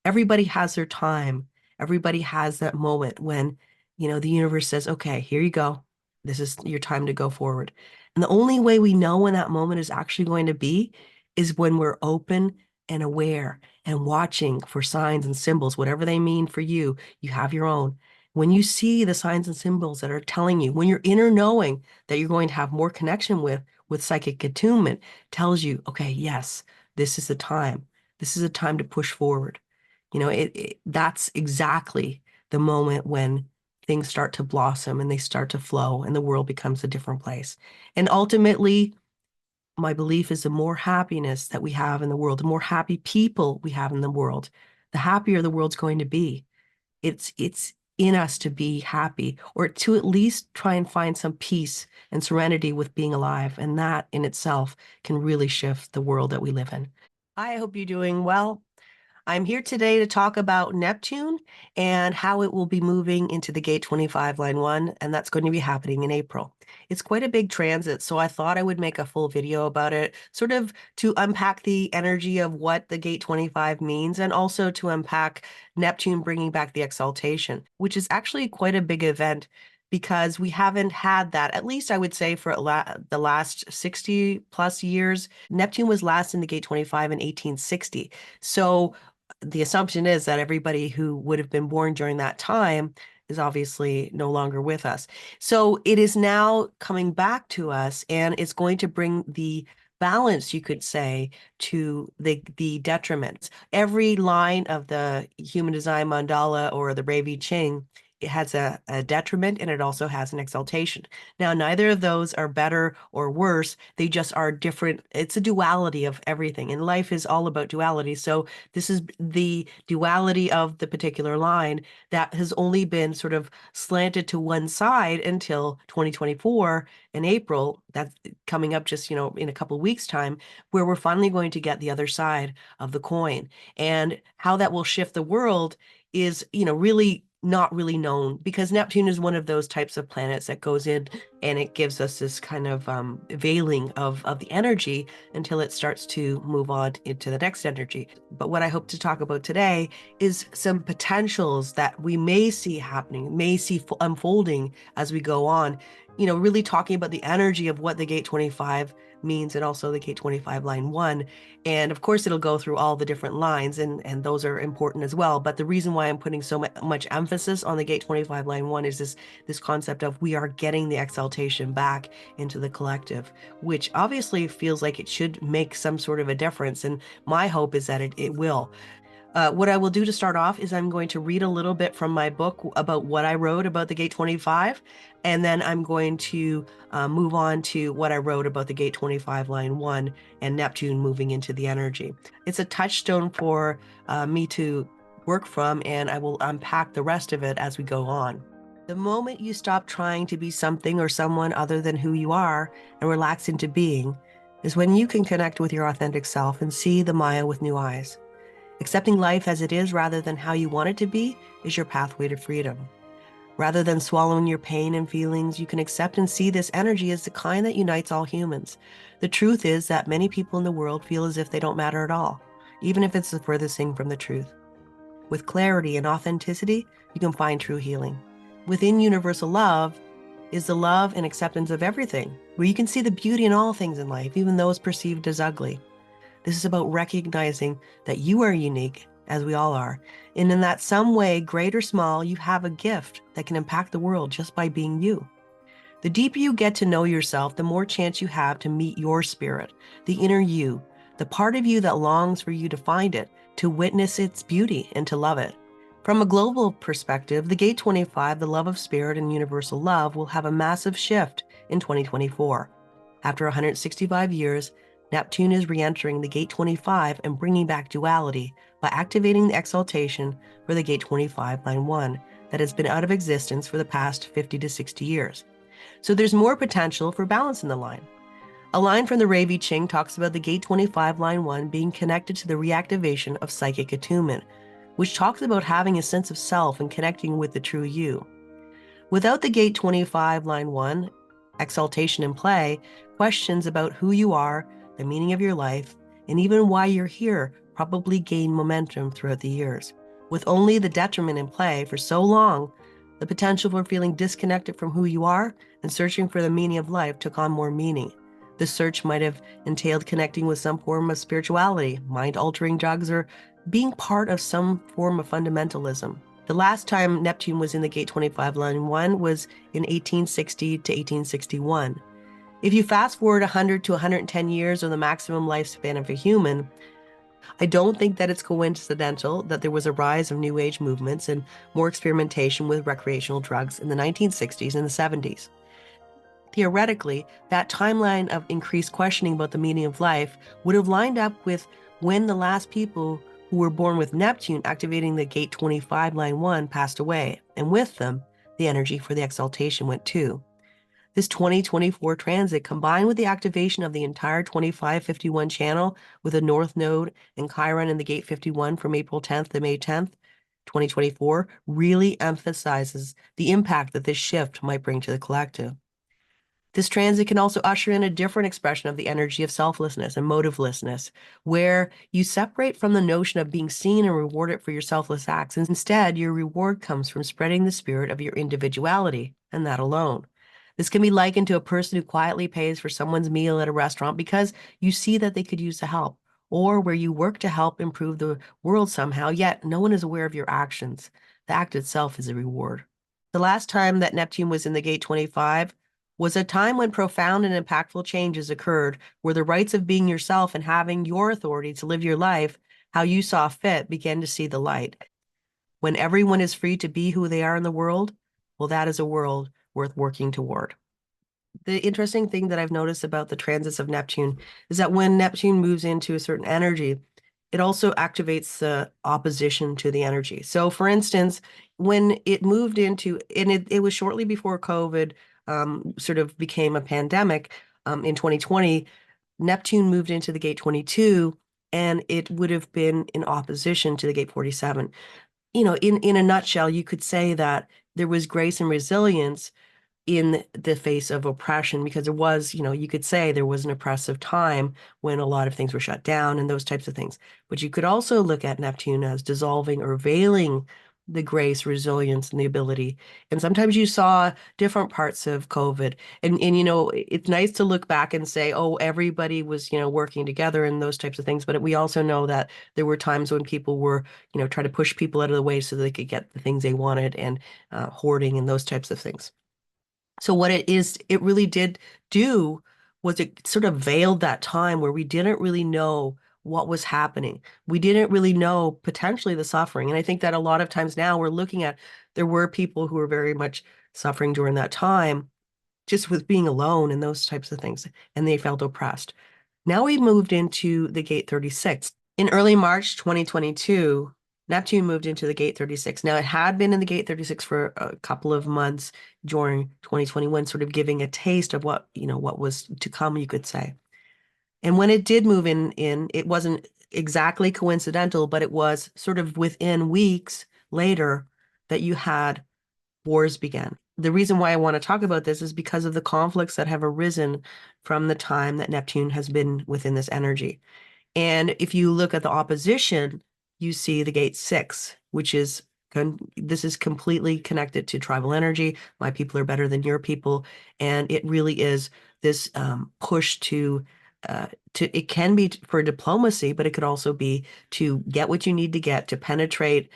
Everybody has their time. Everybody has that moment when, the universe says, okay, here you go. This is your time to go forward. And the only way we know when that moment is actually going to be is when we're open and aware and watching for signs and symbols, whatever they mean for you. You have your own. When you see the signs and symbols that are telling you, when your inner knowing that you're going to have more connection with psychic attunement tells you, okay, yes, this is the time. This is a time to push forward. That's exactly the moment when things start to blossom and they start to flow and the world becomes a different place. And ultimately, my belief is the more happiness that we have in the world, the more happy people we have in the world, the happier the world's going to be. It's in us to be happy or to at least try and find some peace and serenity with being alive. And that in itself can really shift the world that we live in. I hope you're doing well. I'm here today to talk about Neptune and how it will be moving into the gate 25 line 1, and that's going to be happening in April. It's quite a big transit, so I thought I would make a full video about it, sort of to unpack the energy of what the gate 25 means, and also to unpack Neptune bringing back the exaltation, which is actually quite a big event because we haven't had that, at least I would say for the last 60 plus years. Neptune was last in the gate 25 in 1860. So the assumption is that everybody who would have been born during that time is obviously no longer with us. So it is now coming back to us, and it's going to bring the balance, you could say, to the detriments. Every line of the Human Design mandala or the Ravi Ching, it has a detriment and it also has an exaltation. Now, neither of those are better or worse. They just are different. It's a duality of everything. And life is all about duality. So this is the duality of the particular line that has only been sort of slanted to one side until 2024 in April. That's coming up just, in a couple of weeks' time, where we're finally going to get the other side of the coin. And how that will shift the world is, really not really known, because Neptune is one of those types of planets that goes in and it gives us this kind of veiling of the energy until it starts to move on into the next energy. But what I hope to talk about today is some potentials that we may see happening, may see unfolding as we go on, really talking about the energy of what the gate 25 means and also the gate 25 line 1. And of course, it'll go through all the different lines, and those are important as well. But the reason why I'm putting so much emphasis on the gate 25 line 1 is this concept of we are getting the exaltation back into the collective, which obviously feels like it should make some sort of a difference. And my hope is that it will. What I will do to start off is I'm going to read a little bit from my book about what I wrote about the gate 25, and then I'm going to move on to what I wrote about the gate 25 line 1 and Neptune moving into the energy. It's a touchstone for me to work from, and I will unpack the rest of it as we go on. The moment you stop trying to be something or someone other than who you are and relax into being is when you can connect with your authentic self and see the Maya with new eyes. Accepting life as it is rather than how you want it to be is your pathway to freedom. Rather than swallowing your pain and feelings, you can accept and see this energy as the kind that unites all humans. The truth is that many people in the world feel as if they don't matter at all, even if it's the furthest thing from the truth. With clarity and authenticity, you can find true healing. Within universal love is the love and acceptance of everything, where you can see the beauty in all things in life, even those perceived as ugly. This is about recognizing that you are unique, as we all are, and in that some way, great or small, you have a gift that can impact the world just by being you. The deeper you get to know yourself, the more chance you have to meet your spirit, the inner you, the part of you that longs for you to find it, to witness its beauty and to love it. From a global perspective, the Gate 25, the love of spirit and universal love, will have a massive shift in 2024. After 165 years, Neptune is re-entering the Gate 25 and bringing back duality by activating the exaltation for the Gate 25 line 1 that has been out of existence for the past 50 to 60 years. So there's more potential for balance in the line. A line from the Ravi Ching talks about the Gate 25 line 1 being connected to the reactivation of psychic attunement, which talks about having a sense of self and connecting with the true you. Without the Gate 25 line 1 exaltation in play, questions about who you are, the meaning of your life, and even why you're here probably gained momentum throughout the years. With only the detriment in play for so long, the potential for feeling disconnected from who you are and searching for the meaning of life took on more meaning. The search might have entailed connecting with some form of spirituality, mind-altering drugs, or being part of some form of fundamentalism. The last time Neptune was in the Gate 25 line 1 was in 1860 to 1861. If you fast forward 100 to 110 years, or the maximum lifespan of a human, I don't think that it's coincidental that there was a rise of New Age movements and more experimentation with recreational drugs in the 1960s and the 70s. Theoretically, that timeline of increased questioning about the meaning of life would have lined up with when the last people who were born with Neptune activating the Gate 25 line 1 passed away, and with them, the energy for the exaltation went too. This 2024 transit, combined with the activation of the entire 2551 channel with a North Node and Chiron in the Gate 51 from April 10th to May 10th, 2024, really emphasizes the impact that this shift might bring to the collective. This transit can also usher in a different expression of the energy of selflessness and motivelessness, where you separate from the notion of being seen and rewarded for your selfless acts. And instead, your reward comes from spreading the spirit of your individuality, and that alone. This can be likened to a person who quietly pays for someone's meal at a restaurant because you see that they could use the help, or where you work to help improve the world somehow, yet no one is aware of your actions. The act itself is a reward. The last time that Neptune was in the Gate 25 was a time when profound and impactful changes occurred, where the rights of being yourself and having your authority to live your life how you saw fit began to see the light. When everyone is free to be who they are in the world, well, that is a world worth working toward. The interesting thing that I've noticed about the transits of Neptune is that when Neptune moves into a certain energy, it also activates the opposition to the energy. So for instance, when it moved into, and it was shortly before COVID sort of became a pandemic in 2020, Neptune moved into the Gate 22, and it would have been in opposition to the Gate 47. You know, in a nutshell, you could say that there was grace and resilience in the face of oppression, because there was, you know, you could say there was an oppressive time when a lot of things were shut down and those types of things. But you could also look at Neptune as dissolving or veiling the grace, resilience, and the ability. And sometimes you saw different parts of COVID. And you know, it's nice to look back and say, oh, everybody was, you know, working together and those types of things. But we also know that there were times when people were, you know, trying to push people out of the way so they could get the things they wanted, and hoarding and those types of things. So what it really did do was it sort of veiled that time where we didn't really know what was happening. We didn't really know potentially the suffering. And I think that a lot of times now we're looking at, there were people who were very much suffering during that time, just with being alone and those types of things, and they felt oppressed. Now we moved into the Gate 36. In early March 2022, Neptune moved into the Gate 36. Now, it had been in the Gate 36 for a couple of months during 2021, sort of giving a taste of what, you know, what was to come, you could say. And when it did move in, it wasn't exactly coincidental, but it was sort of within weeks later that you had wars began. The reason why I want to talk about this is because of the conflicts that have arisen from the time that Neptune has been within this energy. And if you look at the opposition, you see the Gate 6, which is this is completely connected to tribal energy. My people are better than your people. And it really is this push it can be for diplomacy, but it could also be to get what you need to get to penetrate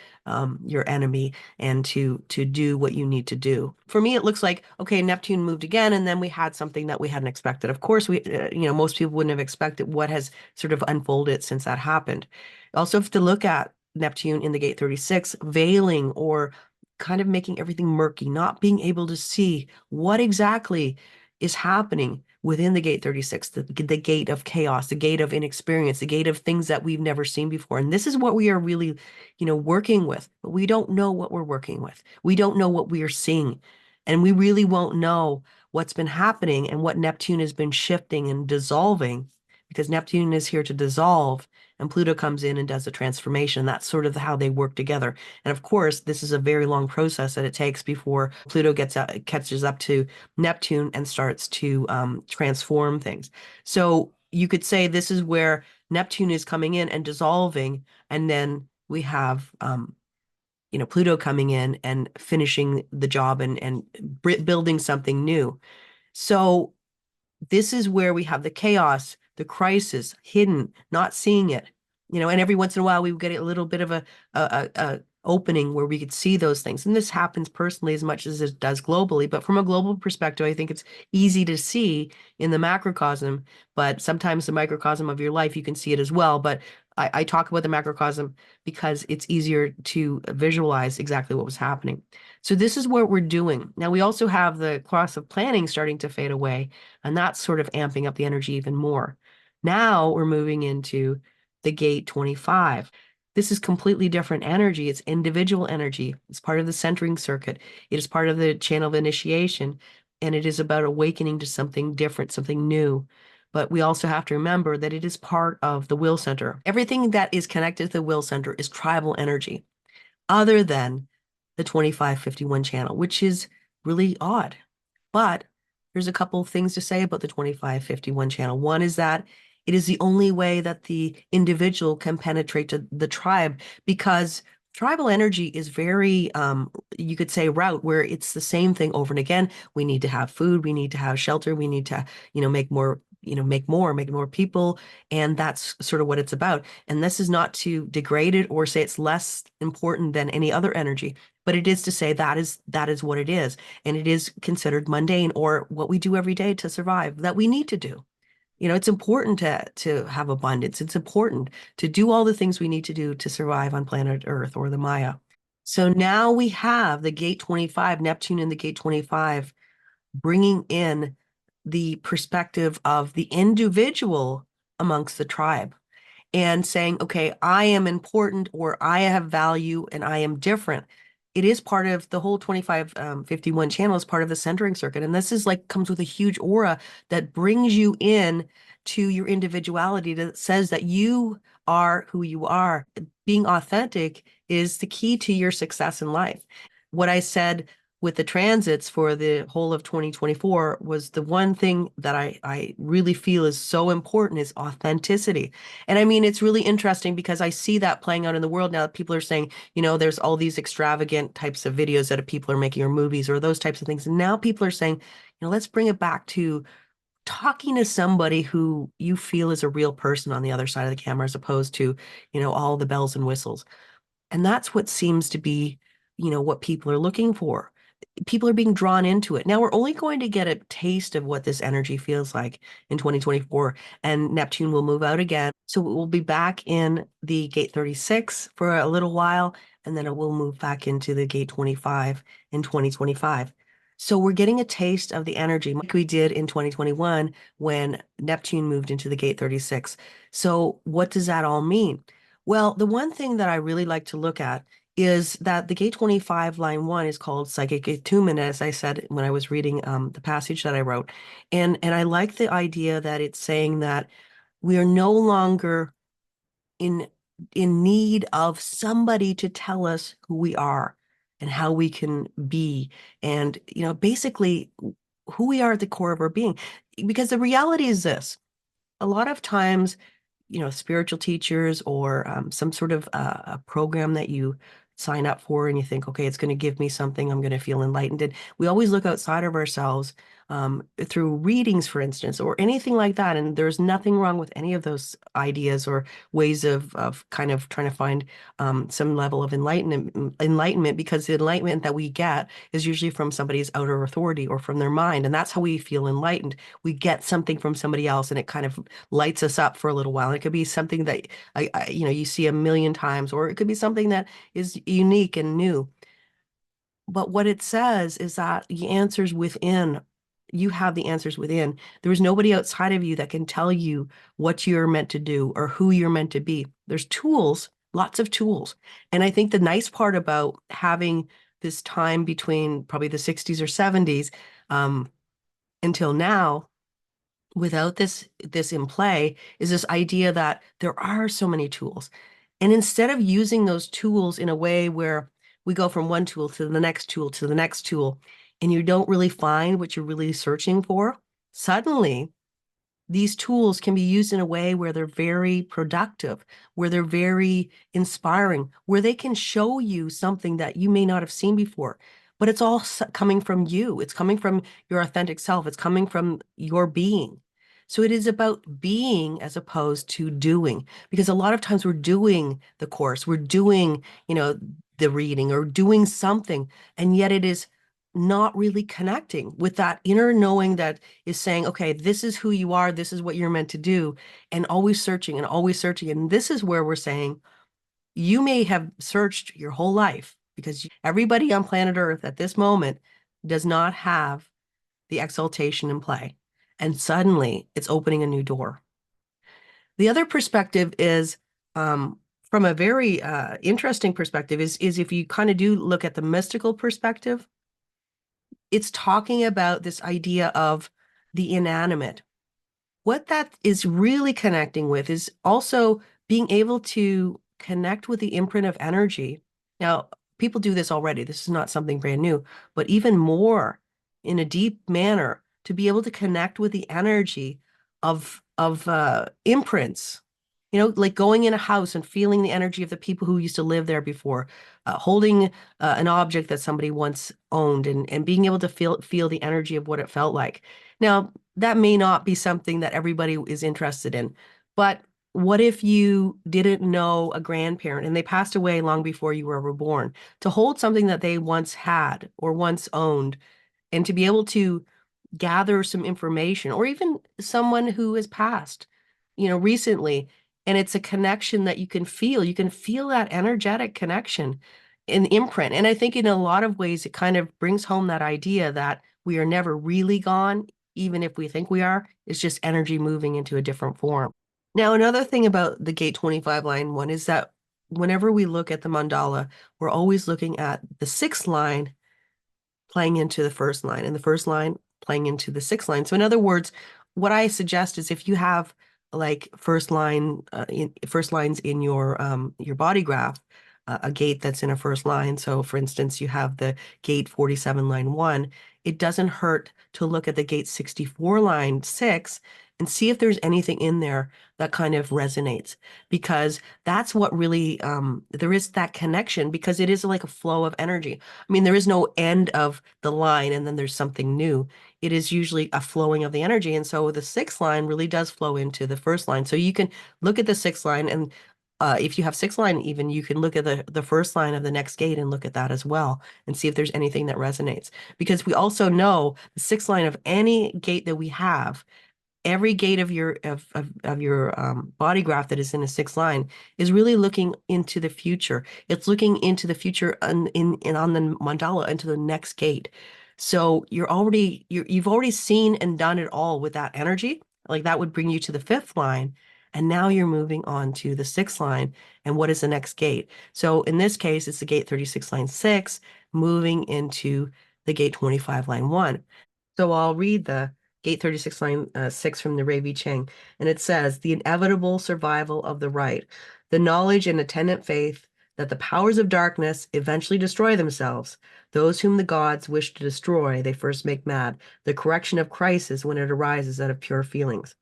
your enemy and to do what you need to do. For me, it looks like, okay, Neptune moved again, and then we had something that we hadn't expected. Of course, you know, most people wouldn't have expected what has sort of unfolded since that happened. Also, have to look at Neptune in the Gate 36, veiling or kind of making everything murky, not being able to see what exactly is happening within the Gate 36, the gate of chaos, the gate of inexperience, the gate of things that we've never seen before. And this is what we are really, you know, working with, but we don't know what we're working with. We don't know what we are seeing. And we really won't know what's been happening and what Neptune has been shifting and dissolving, because Neptune is here to dissolve and Pluto comes in and does the transformation. That's sort of how they work together. And of course, this is a very long process that it takes before Pluto catches up to Neptune and starts to transform things. So you could say this is where Neptune is coming in and dissolving, and then we have Pluto coming in and finishing the job and building something new. So this is where we have the chaos, the crisis, hidden, not seeing it. And every once in a while we get a little bit of a opening where we could see those things. And this happens personally as much as it does globally. But from a global perspective, I think it's easy to see in the macrocosm, but sometimes the microcosm of your life, you can see it as well. But I talk about the macrocosm because it's easier to visualize exactly what was happening. So this is what we're doing. Now we also have the cross of planning starting to fade away, and that's sort of amping up the energy even more. Now we're moving into the gate 25. This is completely different energy. It's individual energy. It's part of the centering circuit. It is part of the channel of initiation, and it is about awakening to something different, something new. But we also have to remember that it is part of the will center. Everything that is connected to the will center is tribal energy, other than the 2551 channel, which is really odd. But there's a couple of things to say about the 2551 channel. One is that it is the only way that the individual can penetrate to the tribe, because tribal energy is very, you could say, route, where it's the same thing over and again. We need to have food, we need to have shelter, we need to, make more, make more people. And that's sort of what it's about. And this is not to degrade it or say it's less important than any other energy, but it is to say that is what it is. And it is considered mundane, or what we do every day to survive, that we need to do. It's important to have abundance. It's important to do all the things we need to do to survive on planet Earth or the Maya. So now we have the gate 25, Neptune in the gate 25, bringing in the perspective of the individual amongst the tribe and saying, okay, I am important, or I have value, and I am different. It is part of the whole 2551 channel, is part of the centering circuit. And this is like, comes with a huge aura that brings you in to your individuality, that says that you are who you are. Being authentic is the key to your success in life. What I said with the transits for the whole of 2024 was the one thing that I really feel is so important is authenticity. And I mean, it's really interesting because I see that playing out in the world now, that people are saying, there's all these extravagant types of videos that people are making, or movies, or those types of things. And now people are saying, let's bring it back to talking to somebody who you feel is a real person on the other side of the camera, as opposed to, all the bells and whistles. And that's what seems to be, what people are looking for. People are being drawn into it. Now we're only going to get a taste of what this energy feels like in 2024, and Neptune will move out again. So we'll be back in the gate 36 for a little while, and then it will move back into the gate 25 in 2025. So we're getting a taste of the energy like we did in 2021 when Neptune moved into the gate 36. So what does that all mean? Well, the one thing that I really like to look at is that the gate 25 line 1 is called psychic attunement, as I said when I was reading the passage that I wrote. And I like the idea that it's saying that we are no longer in need of somebody to tell us who we are and how we can be, and basically who we are at the core of our being. Because the reality is this: a lot of times, spiritual teachers, or some sort of a program that you sign up for and you think, okay, it's going to give me something, I'm going to feel enlightened. And we always look outside of ourselves, through readings, for instance, or anything like that. And there's nothing wrong with any of those ideas or ways of kind of trying to find some level of enlightenment, because the enlightenment that we get is usually from somebody's outer authority or from their mind. And that's how we feel enlightened. We get something from somebody else, and it kind of lights us up for a little while. And it could be something that you see a million times, or it could be something that is unique and new. But what it says is that the answers within, you have the answers within. There is nobody outside of you that can tell you what you're meant to do or who you're meant to be. There's tools, lots of tools. And I think the nice part about having this time between probably the 60s or 70s, until now, without this in play, is this idea that there are so many tools. And instead of using those tools in a way where we go from one tool to the next tool to the next tool, and you don't really find what you're really searching for, suddenly these tools can be used in a way where they're very productive, where they're very inspiring, where they can show you something that you may not have seen before. But it's all coming from you. It's coming from your authentic self. It's coming from your being. So it is about being as opposed to doing, because a lot of times we're doing the course, we're doing, the reading or doing something, and yet it is not really connecting with that inner knowing that is saying, okay, this is who you are, this is what you're meant to do, and always searching and always searching. And this is where we're saying you may have searched your whole life because everybody on planet Earth at this moment does not have the exaltation in play. And suddenly it's opening a new door. The other perspective is from a very interesting perspective is if you kind of do look at the mystical perspective, it's talking about this idea of the inanimate. What that is really connecting with is also being able to connect with the imprint of energy. Now, people do this already. This is not something brand new, but even more in a deep manner to be able to connect with the energy of imprints. Like going in a house and feeling the energy of the people who used to live there before, holding an object that somebody once owned and being able to feel the energy of what it felt like. Now, that may not be something that everybody is interested in, but what if you didn't know a grandparent and they passed away long before you were ever born? To hold something that they once had or once owned and to be able to gather some information, or even someone who has passed, recently, and it's a connection that you can feel. You can feel that energetic connection in imprint. And I think in a lot of ways, it kind of brings home that idea that we are never really gone, even if we think we are. It's just energy moving into a different form. Now, another thing about the Gate 25 line one is that whenever we look at the mandala, we're always looking at the sixth line playing into the first line and the first line playing into the sixth line. So in other words, what I suggest is if you have like first lines in your body graph, a gate that's in a first line. So for instance, you have the gate 47 line 1, it doesn't hurt to look at the gate 64 line 6 and see if there's anything in there that kind of resonates, because that's what really there is that connection, because it is like a flow of energy. I mean, there is no end of the line and then there's something new. It is usually a flowing of the energy. And so the sixth line really does flow into the first line. So you can look at the sixth line, and if you have sixth line, even you can look at the first line of the next gate and look at that as well and see if there's anything that resonates. Because we also know the sixth line of any gate that we have, every gate of your body graph that is in a sixth line is really looking into the future. It's looking into the future on the mandala into the next gate. So you've already seen and done it all with that energy. Like that would bring you to the fifth line. And now you're moving on to the sixth line. And what is the next gate? So in this case, it's the gate 36 line 6 moving into the gate 25 line 1. So I'll read the Gate 36 line 6 from the Ravi Chang, and it says, the inevitable survival of the right, the knowledge and attendant faith that the powers of darkness eventually destroy themselves. Those whom the gods wish to destroy, they first make mad. The correction of crisis when it arises out of pure feelings.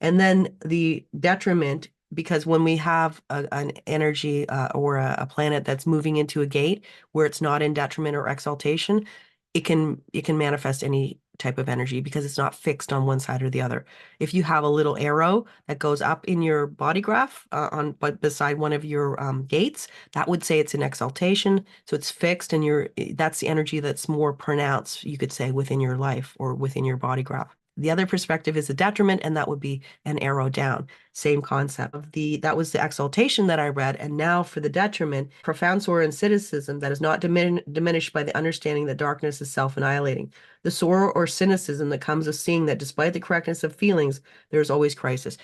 And then the detriment, because when we have an energy or a planet that's moving into a gate where it's not in detriment or exaltation, it can manifest any type of energy because it's not fixed on one side or the other. If you have a little arrow that goes up in your body graph but beside one of your gates, that would say it's an exaltation. So it's fixed, and that's the energy that's more pronounced, you could say, within your life or within your body graph. The other perspective is a detriment, and that would be an arrow down. Same concept. That was the exaltation that I read, and now for the detriment, profound sorrow and cynicism that is not diminished by the understanding that darkness is self-annihilating. The sorrow or cynicism that comes of seeing that despite the correctness of feelings, there is always crisis.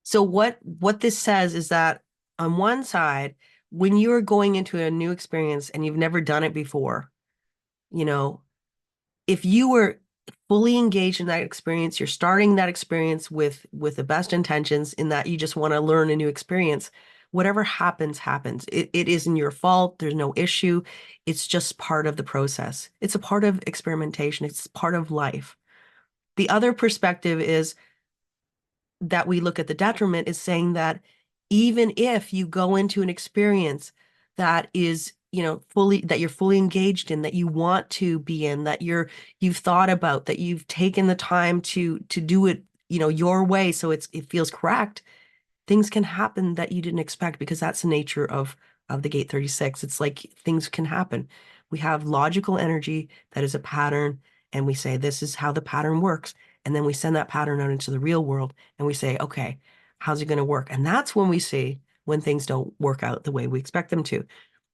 So what this says is that on one side, when you're going into a new experience and you've never done it before, you know, if you were fully engaged in that experience, you're starting that experience with the best intentions in that you just want to learn a new experience. Whatever happens, happens. It isn't your fault. There's no issue. It's just part of the process. It's a part of experimentation. It's part of life. The other perspective is that we look at the detriment is saying that even if you go into an experience that is, fully that you're fully engaged in, that you want to be in, that you've thought about, that you've taken the time to do it, your way, so it feels correct, things can happen that you didn't expect because that's the nature of the gate 36. It's like things can happen. We have logical energy that is a pattern, and we say this is how the pattern works, and then we send that pattern out into the real world and we say, okay, how's it going to work? And that's when we see when things don't work out the way we expect them to.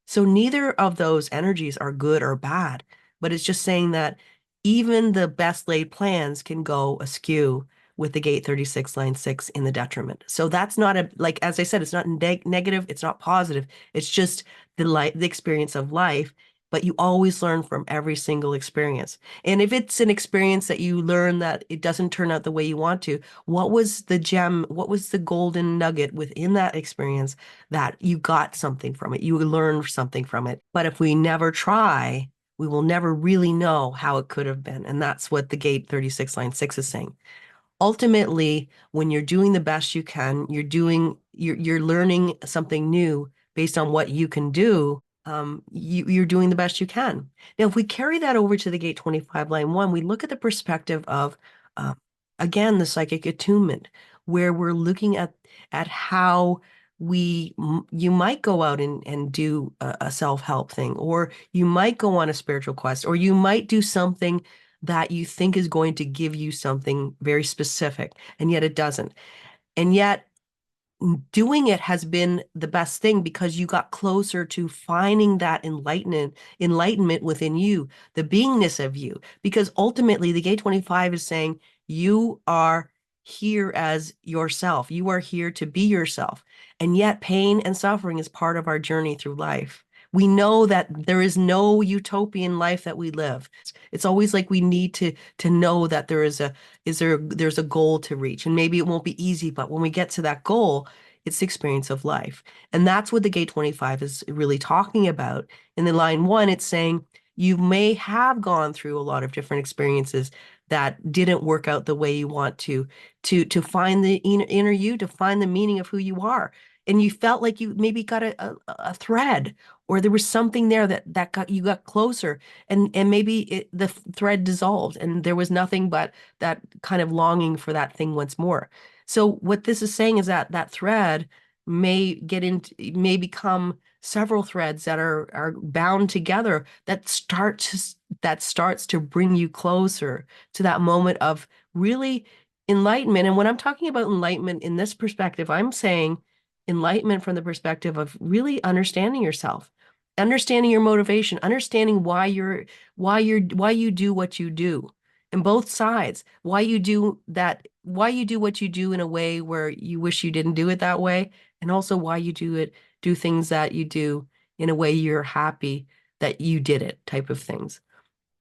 So neither of those energies are good or bad, but it's just saying that even the best laid plans can go askew with the gate 36 line 6 in the detriment. So that's not like, as I said, it's not negative, it's not positive. It's just the experience of life, but you always learn from every single experience. And if it's an experience that you learn that it doesn't turn out the way you want to, what was the gem? What was the golden nugget within that experience that you got something from it? You learned something from it. But if we never try, we will never really know how it could have been. And that's what the gate 36 line 6 is saying. Ultimately, when you're doing the best you can, you're learning something new based on what you can do. You're doing the best you can. Now, if we carry that over to the gate 25 line 1, we look at the perspective of, uh, again, the psychic attunement, where we're looking at how you might go out and do a self-help thing, or you might go on a spiritual quest, or you might do something that you think is going to give you something very specific, and yet it doesn't. And yet doing it has been the best thing because you got closer to finding that enlightenment within you, the beingness of you. Because ultimately, the gate 25 is saying you are here as yourself. You are here to be yourself. And yet, pain and suffering is part of our journey through life. We know that there is no utopian life that we live. It's always like we need to know that there's a goal to reach, and maybe it won't be easy, but when we get to that goal, it's the experience of life. And that's what the gate 25 is really talking about. In the line 1, it's saying you may have gone through a lot of different experiences that didn't work out the way you want to find the inner you, to find the meaning of who you are. And you felt like you maybe got a thread, or there was something there that got closer, and maybe the thread dissolved and there was nothing but that kind of longing for that thing once more. So what this is saying is that that thread may become several threads that are bound together that starts to bring you closer to that moment of really enlightenment. And when I'm talking about enlightenment in this perspective, I'm saying enlightenment from the perspective of really understanding yourself, understanding your motivation, understanding why you do what you do, and both sides, why you do that, why you do what you do in a way where you wish you didn't do it that way, and also why you do things that you do in a way you're happy that you did it, type of things.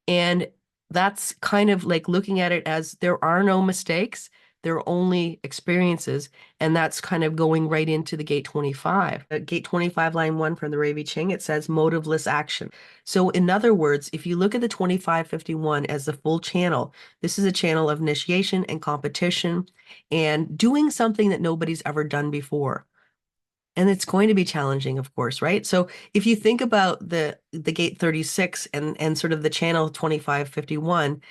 And that's kind of like looking at it as there are no mistakes, there are only experiences. And that's kind of going right into the gate 25. Gate 25, line 1 from the Ravi Ching, it says motiveless action. So in other words, if you look at the 2551 as the full channel, this is a channel of initiation and competition and doing something that nobody's ever done before. And it's going to be challenging, of course, right? So if you think about the gate 36 and sort of the channel 2551,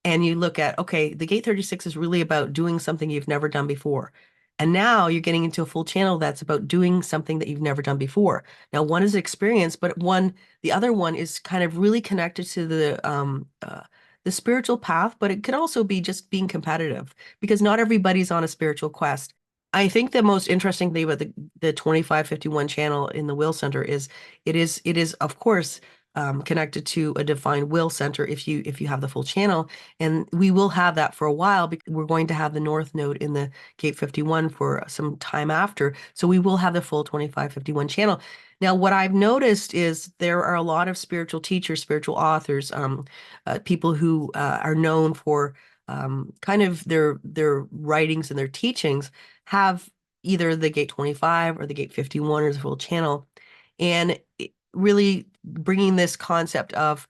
and you look at, okay, the gate 36 is really about doing something you've never done before. And now you're getting into a full channel that's about doing something that you've never done before. Now, one is experience, but the other one is kind of really connected to the spiritual path, but it could also be just being competitive because not everybody's on a spiritual quest. I think the most interesting thing about the 2551 channel in the Will Center is it is of course connected to a defined will center if you have the full channel, and we will have that for a while because we're going to have the North Node in the gate 51 for some time after, so we will have the full 2551 channel. Now, what I've noticed is there are a lot of spiritual teachers, spiritual authors, people who are known for kind of their writings and their teachings have either the gate 25 or the gate 51 or the full channel, and really bringing this concept of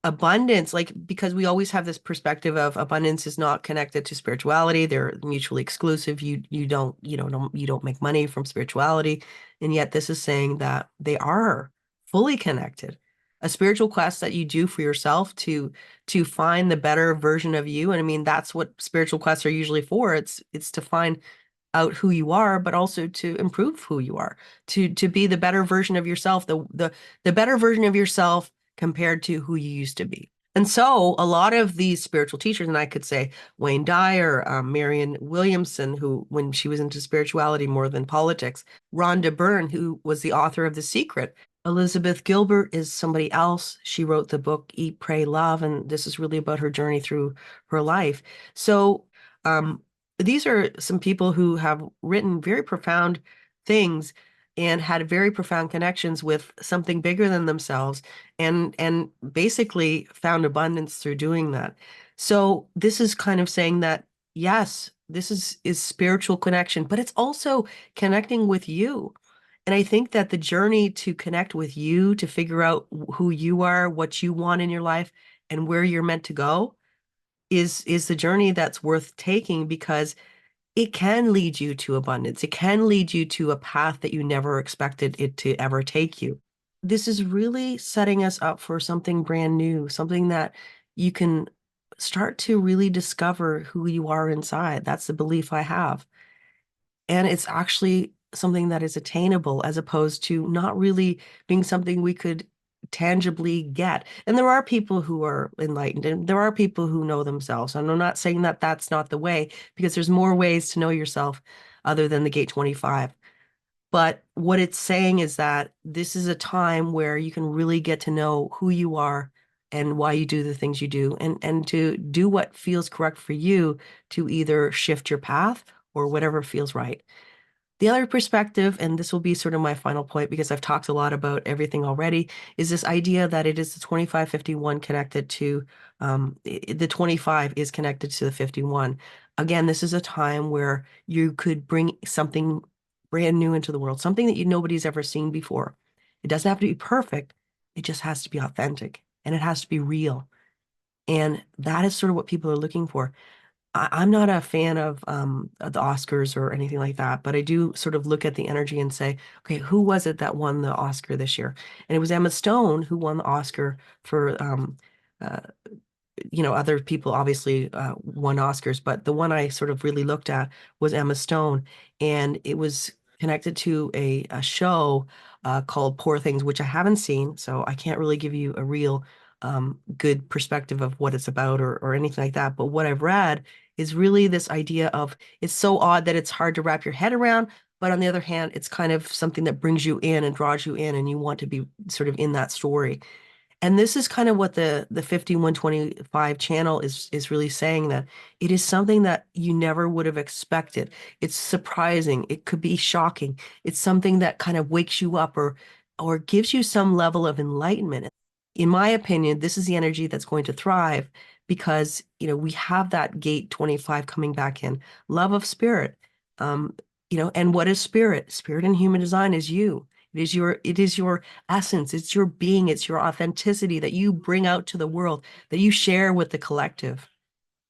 abundance, like because we always have this perspective of abundance is not connected to spirituality. They're mutually exclusive. You don't make money from spirituality. And yet this is saying that they are fully connected. A spiritual quest that you do for yourself to find the better version of you. And I mean, that's what spiritual quests are usually for. It's to find out who you are, but also to improve who you are, to be the better version of yourself, the better version of yourself compared to who you used to be. And so a lot of these spiritual teachers, and I could say Wayne Dyer, Marianne Williamson, who, when she was into spirituality more than politics, Rhonda Byrne, who was the author of The Secret. Elizabeth Gilbert is somebody else. She wrote the book Eat, Pray, Love, and this is really about her journey through her life. So, these are some people who have written very profound things and had very profound connections with something bigger than themselves and basically found abundance through doing that. So this is kind of saying that yes, this is spiritual connection, but it's also connecting with you. And I think that the journey to connect with you, to figure out who you are, what you want in your life, and where you're meant to go is the journey that's worth taking because it can lead you to abundance. It can lead you to a path that you never expected it to ever take you. This is really setting us up for something brand new, something that you can start to really discover who you are inside. That's the belief I have. And it's actually something that is attainable as opposed to not really being something we could tangibly get. And there are people who are enlightened and there are people who know themselves. And I'm not saying that that's not the way because there's more ways to know yourself other than the gate 25. But what it's saying is that this is a time where you can really get to know who you are and why you do the things you do and to do what feels correct for you to either shift your path or whatever feels right. The other perspective, and this will be sort of my final point because I've talked a lot about everything already, is this idea that it is the 2551 connected to the 25 is connected to the 51. Again, this is a time where you could bring something brand new into the world, something that nobody's ever seen before. It doesn't have to be perfect, it just has to be authentic and it has to be real. And that is sort of what people are looking for. I'm not a fan of the Oscars or anything like that, but I do sort of look at the energy and say, okay, who was it that won the Oscar this year? And it was Emma Stone who won the Oscar for uh, other people obviously won Oscars, but the one I sort of really looked at was Emma Stone, and it was connected to a show called Poor Things, which I haven't seen, so I can't really give you a real good perspective of what it's about or anything like that. But what I've read is really this idea of it's so odd that it's hard to wrap your head around, but on the other hand, it's kind of something that brings you in and draws you in, and you want to be sort of in that story. And this is kind of what the 5125 channel is really saying, that it is something that you never would have expected. It's surprising. It could be shocking. It's something that kind of wakes you up or gives you some level of enlightenment. In my opinion, this is the energy that's going to thrive because, we have that gate 25 coming back in, love of spirit. Um, and what is spirit? Spirit in human design is you. It is your essence, it's your being, it's your authenticity that you bring out to the world, that you share with the collective.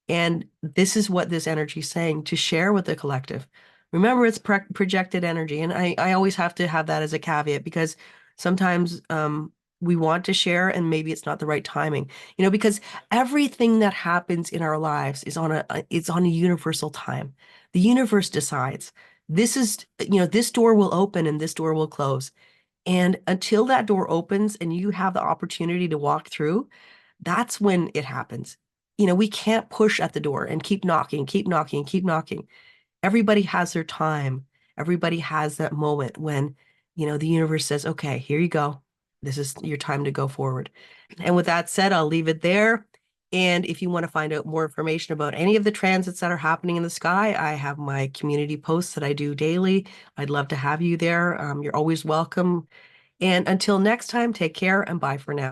And this is what this energy is saying, to share with the collective. Remember, it's projected energy. And I always have to have that as a caveat because sometimes we want to share and maybe it's not the right timing, because everything that happens in our lives is it's on a universal time. The universe decides this door will open and this door will close. And until that door opens and you have the opportunity to walk through, that's when it happens. We can't push at the door and keep knocking, keep knocking, keep knocking. Everybody has their time. Everybody has that moment when, the universe says, okay, here you go. This is your time to go forward. And with that said, I'll leave it there. And if you want to find out more information about any of the transits that are happening in the sky, I have my community posts that I do daily. I'd love to have you there. You're always welcome. And until next time, take care and bye for now.